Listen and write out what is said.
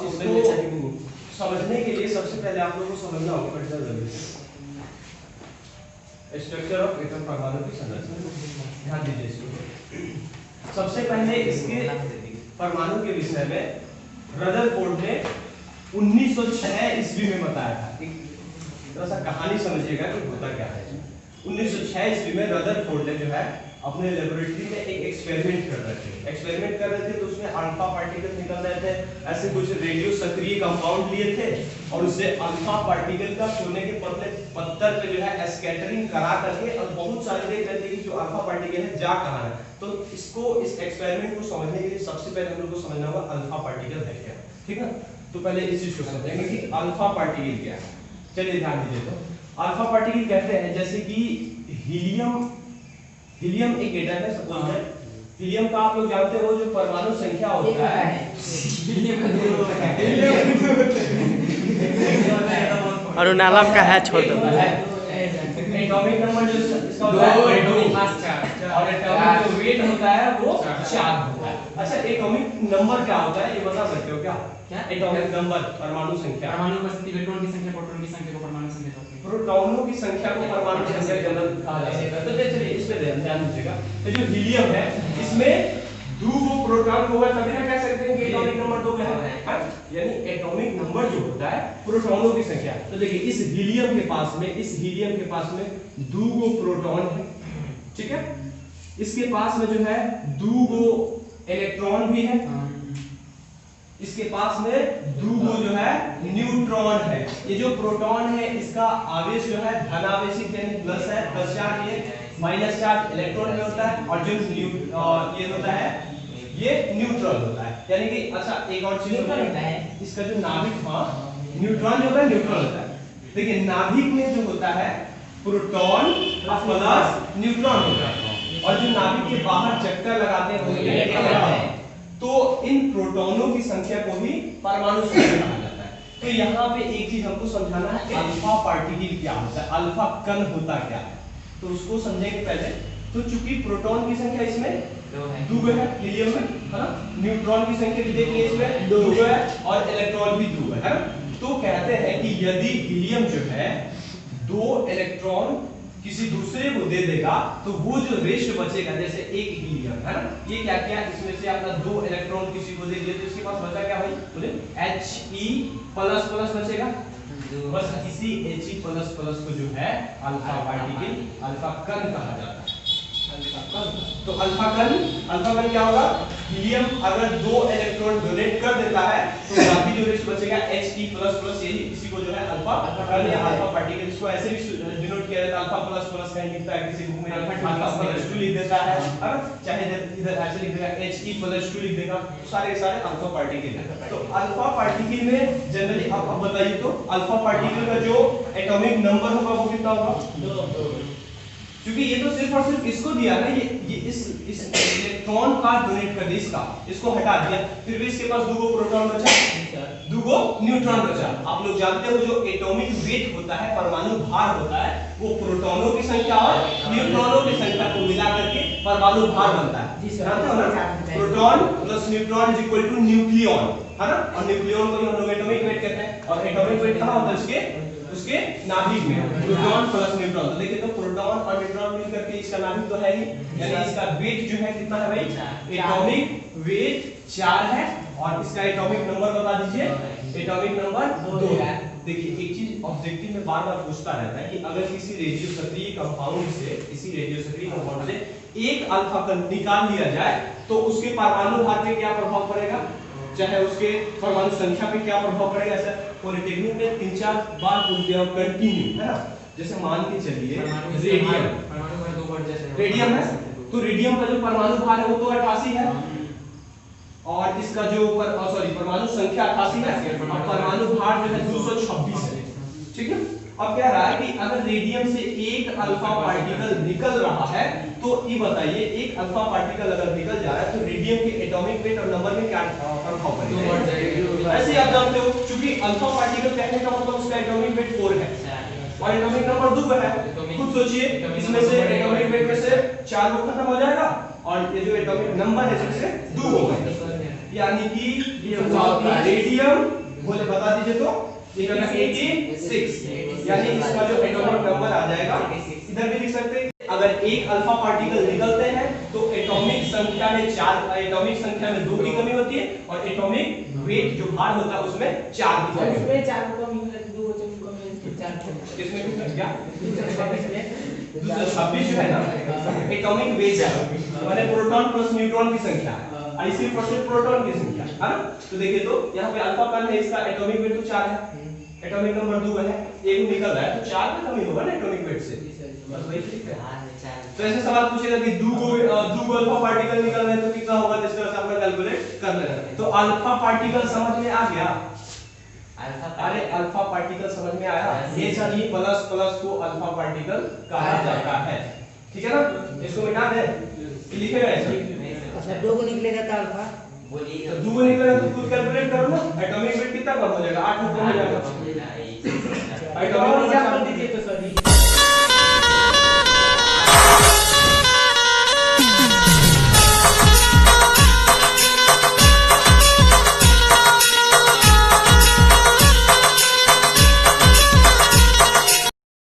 इसको समझने के लिए सबसे पहले आप लोगों को समझना होगा स्ट्रक्चर ऑफ एटम, परमाणु की संरचना। ध्यान दीजिए इसको। सबसे पहले इसके परमाणु के विषय में रदरफोर्ड ने 1906 ईस्वी में बताया था। एक थोड़ा सा कहानी समझिएगा कि होता क्या है। 1906 ईस्वी में रदरफोर्ड ने जो है अपने लेबोरेटरी में एक एक्सपेरिमेंट कर रहे थे तो उसमें अल्फा पार्टिकल निकल रहे थे। ऐसे कुछ रेडियो सक्रिय कंपाउंड लिए थे और उससे अल्फा पार्टिकल का सोने के पतले पत्थर पे जो है स्कैटरिंग करा करके और बहुत सारे देख रहे थे कि जो अल्फा पार्टिकल है जा कहाँ है। तो इसको इस एक्सपेरिमेंट को समझने के लिए सबसे पहले हम लोग को समझना होगा अल्फा पार्टिकल है क्या। ठीक है, तो पहले इस चीज को समझेंगे कि अल्फा पार्टिकल क्या है। चलिए ध्यान दीजिए। तो अल्फा पार्टिकल कहते हैं जैसे कि हीलियम एक एटम है। सपोज है हीलियम का आप लोग जानते हो जो परमाणु संख्या होता है और नालम का है छोड़ दो। एटॉमिक नंबर जो इसका होता है 2 और एटॉमिक जो वेट होता है वो 4 होता है। अच्छा, एटॉमिक नंबर क्या होता है ये बता सकते हो क्या? एटॉमिक नंबर परमाणु संख्या। परमाणु उपस्थिति इलेक्ट्रॉन की संख्या, प्रोटॉन की संख्या को परमाणु संख्या कहते हैं। प्रोटॉनों की संख्या को परमाणु संख्या के अंदर कहा जाता है। तो चलिए इस पे ध्यान दीजिएगा। ये जो हीलियम है इसमें 2 प्रोटॉन होगा तभी ना कह सकते हैं कि एटॉमिक नंबर 2 है। यानी एटॉमिक नंबर जो होता है प्रोटॉनों की संख्या। तो देखिए इस हीलियम के पास में 2 प्रोटॉन है। ठीक है, इसके पास में जो है 2 इलेक्ट्रॉन भी है। इसके पास में 2 जो है न्यूट्रॉन है। ये जो प्रोटॉन है इसका आवेश जो है धनावेशित यानी प्लस है, प्लस चार्ज है, माइनस चार्ज इलेक्ट्रॉन में होता है और जो ये होता है ये न्यूट्रॉन होता है। यानी कि अच्छा एक और चीज होता है इसका जो नाभिक, न्यूट्रॉन जो होता है न्यूट्रॉन होता है। देखिए नाभिक में जो होता है प्रोटॉन प्लस न्यूट्रॉन होता है और जो नाभिक के बाहर चक्कर लगाते हैं वो इलेक्ट्रॉन है। तो इन प्रोटॉनों की संख्या को भी परमाणु संख्या कहा जाता है। तो यहाँ पे एक चीज हमको समझाना है, अल्फा पार्टिकल क्या होता है, अल्फा कण होता क्या है, तो उसको समझेंगे पहले। तो चूंकि प्रोटॉन की संख्या इसमें 2 है, हीलियम में है ना, न्यूट्रॉन की संख्या भी देखिए इसमें 2 है और इलेक्ट्रॉन भी 2 है ना। तो कहते हैं कि यदि हीलियम जो है 2 इलेक्ट्रॉन किसी दूसरे को दे देगा तो वो जो रेशियो बचेगा, जैसे एक हीलियम है ना, ये क्या किया इसमें से अपना 2 इलेक्ट्रॉन किसी को दे दिया तो इसके पास बचा क्या भाई, बोले He++ बचेगा। बस इसी He++ को जो है अल्फा पार्टिकल, अल्फा कण कहा जाता है। तो अल्फा कण क्या होगा, हीलियम अगर 2 इलेक्ट्रॉन डोनेट कर देता है तो बाकी जो रेशियो बचेगा He++ यही इसी को जो है अल्फा कण या अल्फा पार्टिकल, इसको ऐसे भी डिनोट किया जाता है अल्फा++ कहीं लिखता है किसी बुक में अल्फा+2 लिख देता है, चाहे इधर ऐसे लिख देगा He+2 लिख देगा, सारे के सारे अल्फा पार्टिकल। तो अल्फा पार्टिकल में जनरली आप बताइए तो अल्फा पार्टिकल का जो एटॉमिक नंबर होगा वो कितना होगा, 2। क्योंकि ये तो सिर्फ और सिर्फ इसको दिया ना, ये इस इलेक्ट्रॉन का डोनेट कर दिया, इसको हटा दिया, फिर भी इसके पास 2 प्रोटॉन बचा, 2 न्यूट्रॉन बचा। आप लोग जानते हो जो एटॉमिक वेट होता है, परमाणु भार होता है, वो प्रोटॉनों की संख्या और न्यूट्रॉनों की संख्या को मिला करके परमाणु भार बनता है। जानते हो ना, proton plus neutron is equal to nucleon, है ना, और न्यूक्लियॉन को हम लोग एटॉमिक वेट कहते हैं। और एटॉमिक वेट कहां होता है, उसके नाभिक में, प्रोटॉन प्लस न्यूट्रॉन। तो देखिए तो प्रोटॉन और न्यूट्रॉन मिलकर के इसका नाभिक तो है ही, यानी इसका वेट जो है कितना है भाई, एटॉमिक वेट 4 है और इसका एटॉमिक नंबर बता दीजिए, एटॉमिक नंबर 2 है। देखिए एक चीज ऑब्जेक्टिव में बार-बार पूछता रहता है कि अगर किसी रेडियो सक्रिय कंपाउंड से एक अल्फा कण निकाल लिया जाए तो उसके परमाणु भार पे क्या प्रभाव पड़ेगा, चाहे उसके परमाणु संख्या पे क्या प्रभाव पड़ेगा। ऐसा पॉलिटेक्निक में 3-4 बार बोलते हैं कंटिन्यू, है ना। जैसे मान के चलिए रेडियम है, तो रेडियम का जो परमाणु भार है वो तो 88 है और इसका जो परमाणु संख्या 88 है और परमाणु भार जो है 226 है। ठीक है, अब क्या रहा है कि अगर रेडियम से एक अल्फा पार्टिकल निकल रहा है तो ये बताइए एक अल्फा पार्टिकल अगर निकल जा रहा है तो रेडियम के एटॉमिक वेट और नंबर में क्या प्रभाव पड़ेगा। ऐसे आप जानते हो क्योंकि अल्फा पार्टिकल कहने का मतलब उसका एटॉमिक वेट 4 है और एटॉमिक नंबर 2 है। खुद सोचिए इसमें से एटॉमिक वेट में से 4 वो खत्म हो जाएगा और ये जो एटॉमिक नंबर है इसमें से 2 होगा। यानी कि रेडियम बोले बता दीजिए तो 86, यानी इसका जो एटॉमिक नंबर आ जाएगा इधर भी लिख सकते हैं। अगर एक अल्फा पार्टिकल निकलते हैं तो एटॉमिक संख्या में 2 की कमी होती है और एटॉमिक वेट जो भार होता है उसमें 4 की कमी होती है। इसमें कितना क्या 226 जो है ना एटॉमिक वेट है, माने प्रोटॉन प्लस न्यूट्रॉन की संख्या है और इसी परसेंट प्रोटॉन की संख्या है ना। तो देखिए तो यहाँ पे अल्फा कण है, इसका एटॉमिक वेट तो 4 है, एटॉमिक नंबर 2 है, एक निकल रहा है तो 4 का कमी होगा ना एटॉमिक वेट से, बस वही ठीक है। तो ऐसे सवाल पूछेगा कि दो अल्फा पार्टिकल निकल रहे हैं तो कितना होगा, जिस तरह से आपने कैलकुलेट कर लेना। तो अल्फा पार्टिकल समझ में आ गया, अरे अल्फा पार्टिकल समझ में आया, ये चाहिए प्लस प्लस को अल्फा पार्टिकल कहा जाता है, ठीक है ना। इसको मिटा दे कि लिखेगा ऐसे, अच्छा 2 को निकलेगा तो अल्फा बोलिए तो 2 को निकलेगा तो खुद कैलकुलेट करो ना, एटॉमिक वेट कितना कम हो जाएगा, 8 कम हो जाएगा। एटॉमिक नंबर दीजिए तो सर